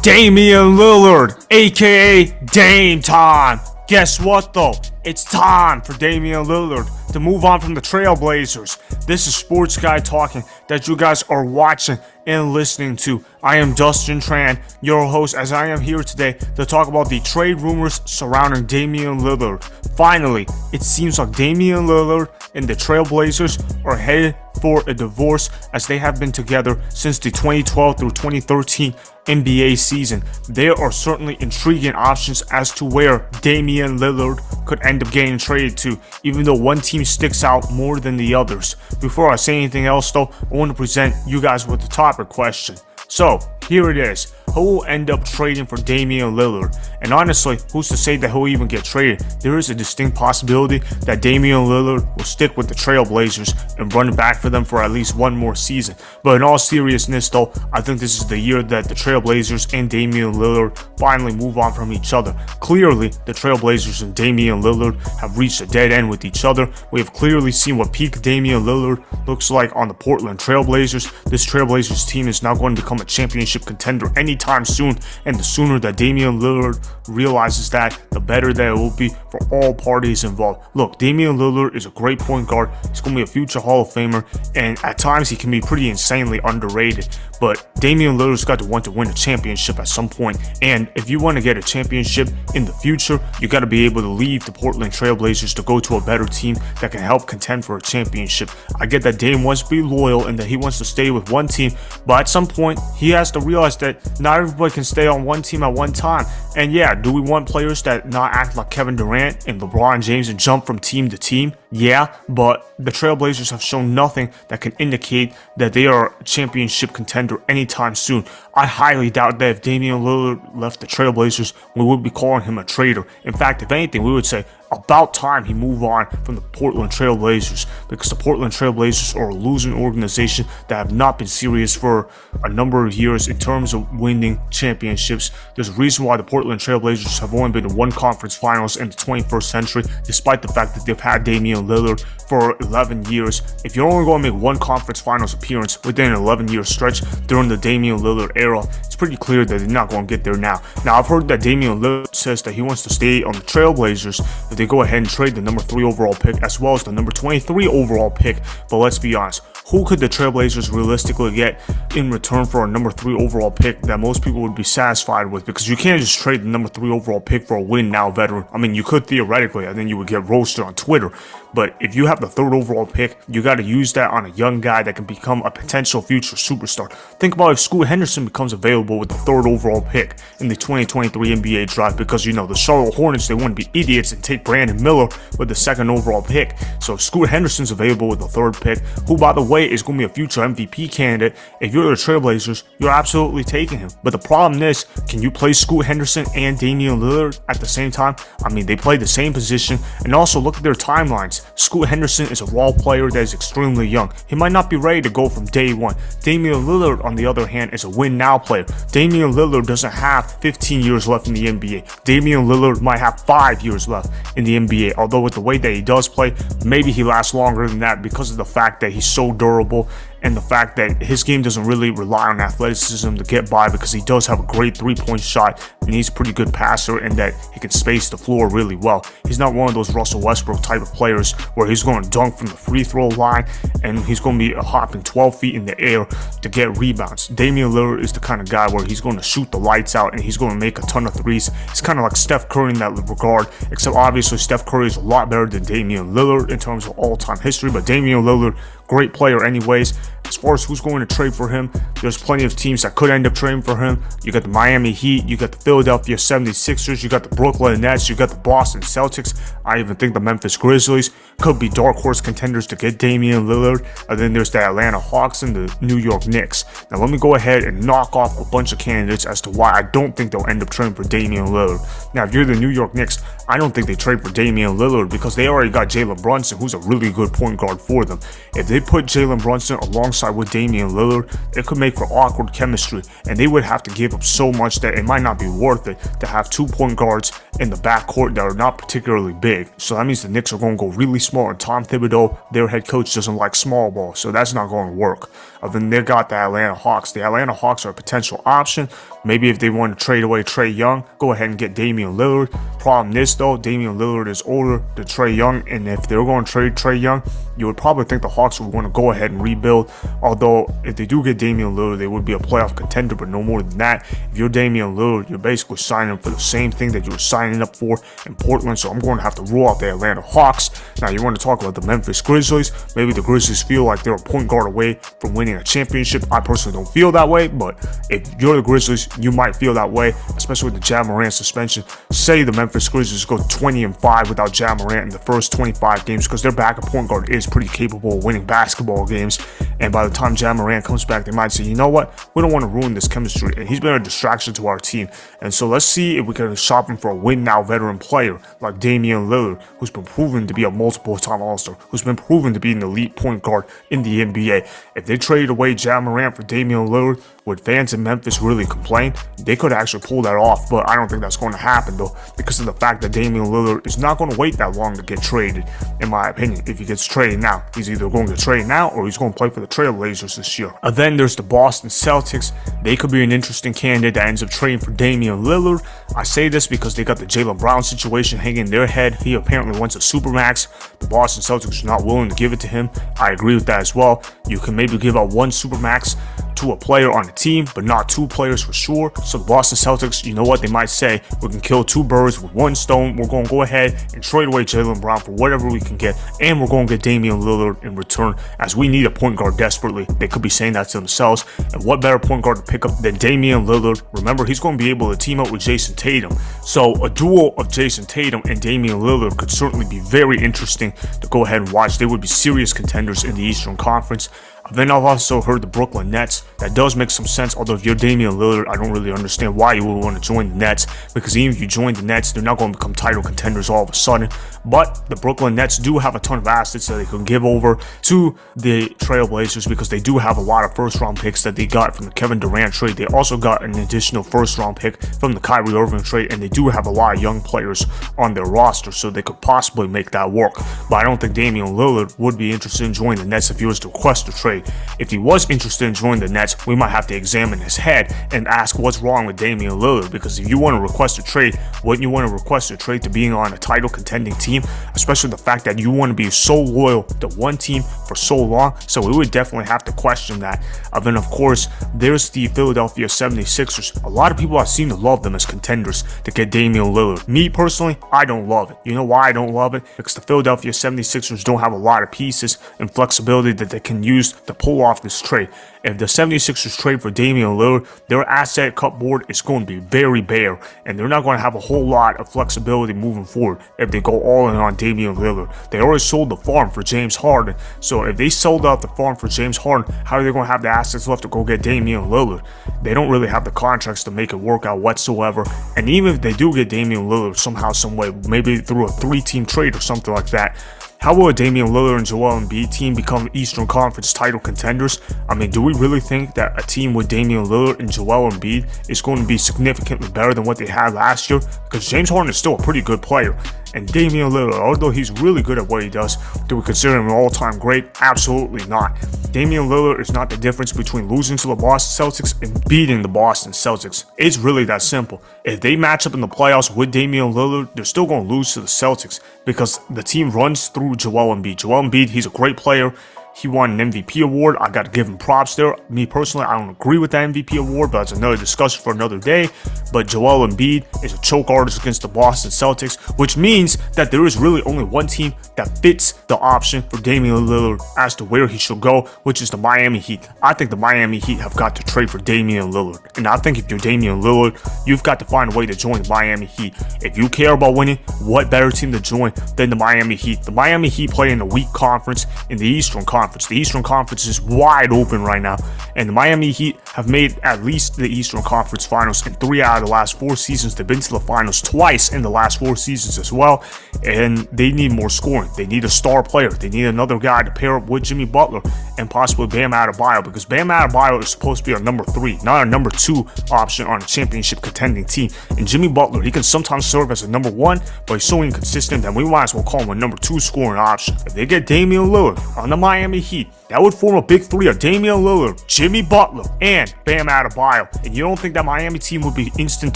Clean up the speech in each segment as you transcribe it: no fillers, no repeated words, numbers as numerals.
Damian Lillard, aka Dame time. Guess what though? It's time for Damian Lillard to move on from the Trailblazers. This is Sports Guy talking that you guys are watching and listening to. I am Dustin Tran, your host, as I am here today to talk about the trade rumors surrounding Damian Lillard. Finally, it seems like Damian Lillard and the Trailblazers are headed for a divorce, as they have been together since the 2012 through 2013 NBA season. There are certainly intriguing options as to where Damian Lillard could end up getting traded to, even though one team sticks out more than the others. Before I say anything else though, I want to present you guys with the topic question. So, here it is. Who will end up trading for Damian Lillard? And honestly, who's to say that he'll even get traded? There is a distinct possibility that Damian Lillard will stick with the Trailblazers and run it back for them for at least one more season. But in all seriousness though, I think this is the year that the Trailblazers and Damian Lillard finally move on from each other. Clearly, the Trailblazers and Damian Lillard have reached a dead end with each other. We have clearly seen what peak Damian Lillard looks like on the Portland Trailblazers. This Trailblazers team is now going to become a championship contender anytime soon, and the sooner that Damian Lillard realizes that, the better that it will be for all parties involved. Look, Damian Lillard is a great point guard. He's going to be a future Hall of Famer, and at times he can be pretty insanely underrated. But Damian Lillard's got to want to win a championship at some point, and if you want to get a championship in the future, you got to be able to leave the Portland Trailblazers to go to a better team that can help contend for a championship. I get that Dame wants to be loyal and that he wants to stay with one team, but at some point he has to realize that not everybody can stay on one team at one time. And yeah, do we want players that not act like Kevin Durant and LeBron James and jump from team to team? Yeah, but the Trailblazers have shown nothing that can indicate that they are a championship contender anytime soon. I highly doubt that if Damian Lillard left the Trailblazers, we would be calling him a traitor. In fact, if anything, we would say about time he move on from the Portland Trailblazers, because the Portland Trailblazers are a losing organization that have not been serious for a number of years in terms of winning championships. There's a reason why the Portland Trailblazers have only been to one conference finals in the 21st century, despite the fact that they've had Damian Lillard for 11 years. If you're only going to make one conference finals appearance within an 11-year stretch during the Damian Lillard era, it's pretty clear that they're not going to get there now. Now, I've heard that Damian Lillard says that he wants to stay on the Trailblazers if they go ahead and trade the number 3 overall pick as well as the number 23 overall pick. But let's be honest, who could the Trailblazers realistically get in return for a number 3 overall pick that most people would be satisfied with? Because you can't just trade the number 3 overall pick for a win-now veteran. I mean, you could theoretically, and then you would get roasted on Twitter. But if you have the 3rd overall pick, you got to use that on a young guy that can become a potential future superstar. Think about if Scoot Henderson becomes available with the 3rd overall pick in the 2023 NBA draft, because, you know, the Charlotte Hornets, they wouldn't be idiots and take Brandon Miller with the 2nd overall pick. So if Scoot Henderson's available with the 3rd pick, who, by the way, is going to be a future MVP candidate, if you're the Trailblazers, you're absolutely taking him. But the problem is, can you play Scoot Henderson and Damian Lillard at the same time? I mean, they play the same position, and also look at their timelines. Scoot Henderson is a raw player that is extremely young. He might not be ready to go from day one. Damian Lillard, on the other hand, is a win-now player. Damian Lillard doesn't have 15 years left in the NBA. Damian Lillard might have 5 years left in the NBA, although with the way that he does play, maybe he lasts longer than that because of the fact that he's so durable and the fact that his game doesn't really rely on athleticism to get by, because he does have a great 3-point shot and he's a pretty good passer, and that he can space the floor really well. He's not one of those Russell Westbrook type of players where he's going to dunk from the free throw line and he's going to be hopping 12 feet in the air to get rebounds. Damian Lillard is the kind of guy where he's going to shoot the lights out and he's going to make a ton of threes. He's kind of like Steph Curry in that regard, except obviously Steph Curry is a lot better than Damian Lillard in terms of all-time history, but Damian Lillard, great player anyways. As far as who's going to trade for him, there's plenty of teams that could end up trading for him. You got the Miami Heat, you got the Philadelphia 76ers, you got the Brooklyn Nets, you got the Boston Celtics. I even think the Memphis Grizzlies could be dark horse contenders to get Damian Lillard. And then there's the Atlanta Hawks and the New York Knicks. Now let me go ahead and knock off a bunch of candidates as to why I don't think they'll end up trading for Damian Lillard. Now, if you're the New York Knicks, I don't think they trade for Damian Lillard because they already got Jalen Brunson, who's a really good point guard for them. If they put Jalen Brunson alongside with Damian Lillard, it could make for awkward chemistry, and they would have to give up so much that it might not be worth it to have 2 point guards in the backcourt that are not particularly big. So that means the Knicks are going to go really small, and Tom Thibodeau, their head coach, doesn't like small ball, so that's not going to work. Then they got the Atlanta Hawks. The Atlanta Hawks are a potential option. Maybe if they want to trade away Trae Young, go ahead and get Damian Lillard. Problem is, though, Damian Lillard is older than Trae Young, and if they're going to trade Trae Young, you would probably think the Hawks would want to go ahead and rebuild. Although, if they do get Damian Lillard, they would be a playoff contender, but no more than that. If you're Damian Lillard, you're basically signing for the same thing that you were signing up for in Portland, so I'm going to have to rule out the Atlanta Hawks. Now, you want to talk about the Memphis Grizzlies. Maybe the Grizzlies feel like they're a point guard away from winning a championship. I personally don't feel that way, but if you're the Grizzlies, you might feel that way, especially with the Ja Morant suspension. Say the Memphis Grizzlies go 20-5 without Ja Morant in the first 25 games, because their backup point guard is pretty capable of winning basketball games, and by the time Ja Morant comes back, they might say, you know what, we don't want to ruin this chemistry, and he's been a distraction to our team, and so let's see if we can shop him for a win-now veteran player like Damian Lillard, who's been proven to be a multiple-time All-Star, who's been proven to be an elite point guard in the NBA. If they traded away Ja Morant for Damian Lillard, would fans in Memphis really complain? They could actually pull that off, but I don't think that's going to happen, though, because of the fact that Damian Lillard is not going to wait that long to get traded, in my opinion. If he gets traded now, he's either going to trade now or he's going to play for the Trailblazers this year. And then there's the Boston Celtics. They could be an interesting candidate that ends up trading for Damian Lillard. I say this because they got the Jaylen Brown situation hanging in their head. He apparently wants a supermax. The Boston Celtics are not willing to give it to him. I agree with that as well. You can maybe give out one supermax to a player on a team, but not two players for sure. So the Boston Celtics, you know what, they might say, we can kill two birds with one stone. We're going to go ahead and trade away Jaylen Brown for whatever we can get, and we're going to get Damian Lillard in return, as we need a point guard desperately. They could be saying that to themselves, and what better point guard to pick up than Damian Lillard? Remember, he's going to be able to team up with Jason Tatum, so a duel of Jason Tatum and Damian Lillard could certainly be very interesting to go ahead and watch. They would be serious contenders in the Eastern Conference. Then I've also heard the Brooklyn Nets. That does make some sense, although if you're Damian Lillard, I don't really understand why you would want to join the Nets, because even if you join the Nets, they're not going to become title contenders all of a sudden. But the Brooklyn Nets do have a ton of assets that they can give over to the Trailblazers, because they do have a lot of first-round picks that they got from the Kevin Durant trade. They also got an additional first-round pick from the Kyrie Irving trade, and they do have a lot of young players on their roster, so they could possibly make that work. But I don't think Damian Lillard would be interested in joining the Nets if he was to request a trade. If he was interested in joining the Nets, we might have to examine his head and ask what's wrong with Damian Lillard, because if you want to request a trade, wouldn't you want to request a trade to being on a title contending team, especially the fact that you want to be so loyal to one team for so long? So we would definitely have to question that. Then of course, there's the Philadelphia 76ers. A lot of people seem to love them as contenders to get Damian Lillard. Me personally, I don't love it. You know why I don't love it? Because the Philadelphia 76ers don't have a lot of pieces and flexibility that they can use to pull off this trade. If the 76ers trade for Damian Lillard, their asset cupboard is going to be very bare, and they're not going to have a whole lot of flexibility moving forward if they go all in on Damian Lillard. They already sold the farm for James Harden, so if they sold out the farm for James Harden, how are they going to have the assets left to go get Damian Lillard? They don't really have the contracts to make it work out whatsoever, and even if they do get Damian Lillard somehow, some way, maybe through a 3-team trade or something like that, how will a Damian Lillard and Joel Embiid team become Eastern Conference title contenders? I mean, do we really think that a team with Damian Lillard and Joel Embiid is going to be significantly better than what they had last year? Because James Harden is still a pretty good player. And Damian Lillard, although he's really good at what he does, do we consider him an all-time great? Absolutely not. Damian Lillard is not the difference between losing to the Boston Celtics and beating the Boston Celtics. It's really that simple. If they match up in the playoffs with Damian Lillard, they're still going to lose to the Celtics, because the team runs through Joel Embiid. Joel Embiid, he's a great player. He won an MVP award. I got to give him props there. Me personally, I don't agree with that MVP award, but that's another discussion for another day. But Joel Embiid is a choke artist against the Boston Celtics, which means that there is really only one team that fits the option for Damian Lillard as to where he should go, which is the Miami Heat. I think the Miami Heat have got to trade for Damian Lillard. And I think if you're Damian Lillard, you've got to find a way to join the Miami Heat. If you care about winning, what better team to join than the Miami Heat? The Miami Heat play in a weak conference in the Eastern Conference. The Eastern Conference is wide open right now, and the Miami Heat have made at least the Eastern Conference Finals in 3 out of the last 4 seasons. They've been to the finals twice in the last 4 seasons as well, and they need more scoring. They need a star player. They need another guy to pair up with Jimmy Butler and possibly Bam Adebayo, because Bam Adebayo is supposed to be our number 3, not a number 2 option on a championship contending team. And Jimmy Butler, he can sometimes serve as a number 1, but he's so inconsistent that we might as well call him a number 2 scoring option. If they get Damian Lillard on the Miami Heat, that would form a big three of Damian Lillard, Jimmy Butler, and Bam Adebayo. And you don't think that Miami team would be instant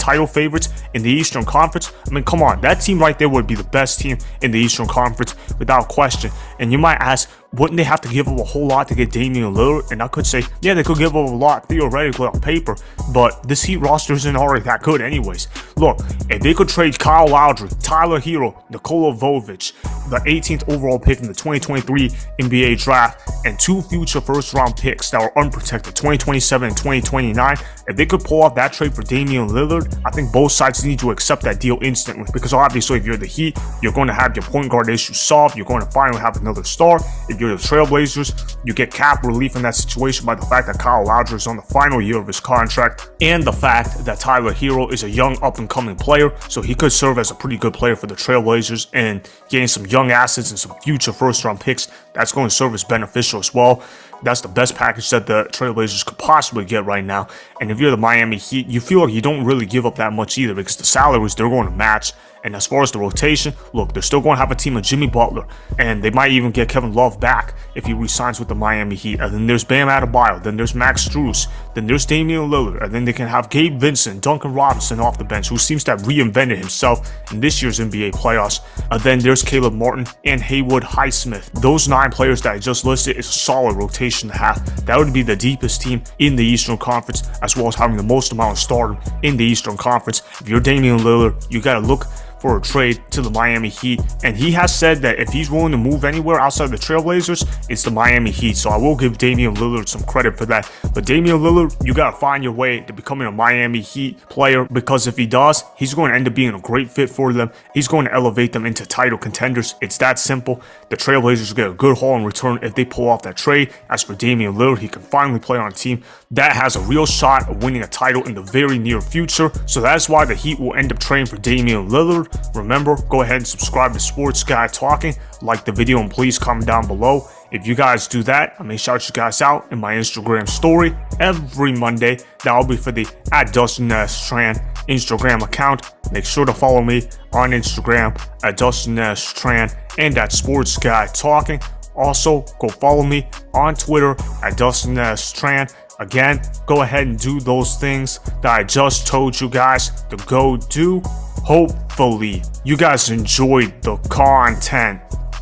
title favorites in the Eastern Conference? I mean, come on, that team right there would be the best team in the Eastern Conference without question. And you might ask, wouldn't they have to give up a whole lot to get Damian Lillard? And I could say, yeah, they could give up a lot theoretically on paper, but this Heat roster isn't already that good anyways. Look, if they could trade Kyle Lowry, Tyler Hero, Nikola Jovic, the 18th overall pick in the 2023 NBA draft, and 2 future first-round picks that were unprotected, 2027 and 2029, if they could pull off that trade for Damian Lillard, I think both sides need to accept that deal instantly, because obviously if you're the Heat, you're going to have your point guard issues solved, you're going to finally have another star. If you're the Trailblazers, you get cap relief in that situation by the fact that Kyle Lowry is on the final year of his contract, and the fact that Tyler Hero is a young up-and-coming player, so he could serve as a pretty good player for the Trailblazers, and getting some young assets and some future first-round picks, that's going to serve as beneficial as well. That's the best package that the Trailblazers could possibly get right now. And if you're the Miami Heat, you feel like you don't really give up that much either, because the salaries, they're going to match. And as far as the rotation, look, they're still going to have a team of Jimmy Butler, and they might even get Kevin Love back if he re-signs with the Miami Heat. And then there's Bam Adebayo, then there's Max Strus, then there's Damian Lillard, and then they can have Gabe Vincent, Duncan Robinson off the bench, who seems to have reinvented himself in this year's NBA playoffs. And then there's Caleb Martin and Haywood Highsmith. Those 9 players that I just listed is a solid rotation to have. That would be the deepest team in the Eastern Conference, as well as having the most amount of stardom in the Eastern Conference. If you're Damian Lillard, you got to look for a trade to the Miami Heat, and he has said that if he's willing to move anywhere outside the Trailblazers, it's the Miami Heat. So I will give Damian Lillard some credit for that. But Damian Lillard, you gotta find your way to becoming a Miami Heat player, because if he does, he's going to end up being a great fit for them. He's going to elevate them into title contenders. It's that simple. The Trailblazers get a good haul in return if they pull off that trade. As for Damian Lillard, he can finally play on a team that has a real shot of winning a title in the very near future. So that's why the Heat will end up trading for Damian Lillard. Remember, go ahead and subscribe to Sports Guy Talking, like the video, and please comment down below. If you guys do that, I may shout you guys out in my Instagram story every Monday. That'll be for the @DustinTran Instagram account. Make sure to follow me on Instagram @DustinTran and @Sports Guy Talking. Also, go follow me on Twitter @DustinTran. Again, go ahead and do those things that I just told you guys to go do. Hopefully, you guys enjoyed the content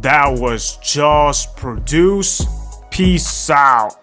that was just produced. Peace out.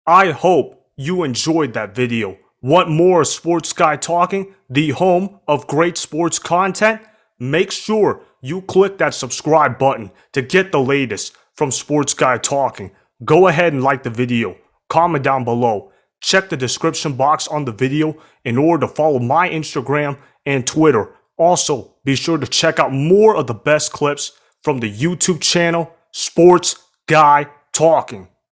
I hope you enjoyed that video. Want more Sports Guy Talking, the home of great sports content? Make sure you click that subscribe button to get the latest from Sports Guy Talking. Go ahead and like the video. Comment down below. Check the description box on the video in order to follow my Instagram and Twitter. Also, be sure to check out more of the best clips from the YouTube channel Sports Guy Talking.